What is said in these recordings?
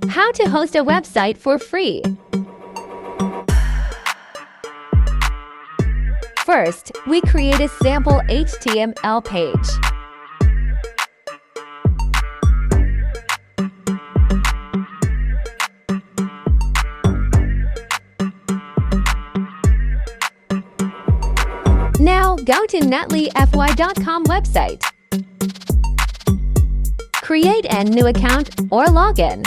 How to host a website for free. First, we create a sample HTML page. Now, go to netlify.com website. Create a new account or login.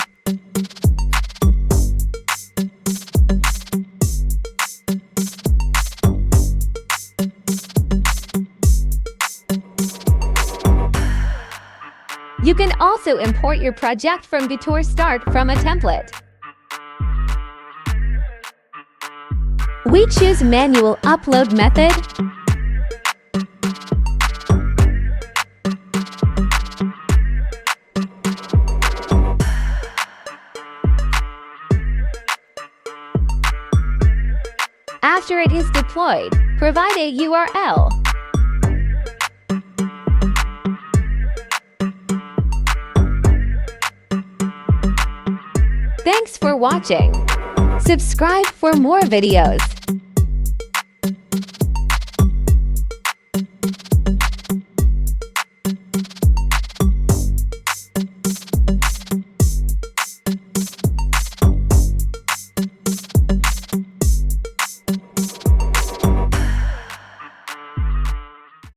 You can also import your project from TheTutorBuddy from a template. We choose manual upload method. After it is deployed, provide a URL. Thanks for watching. Subscribe for more videos.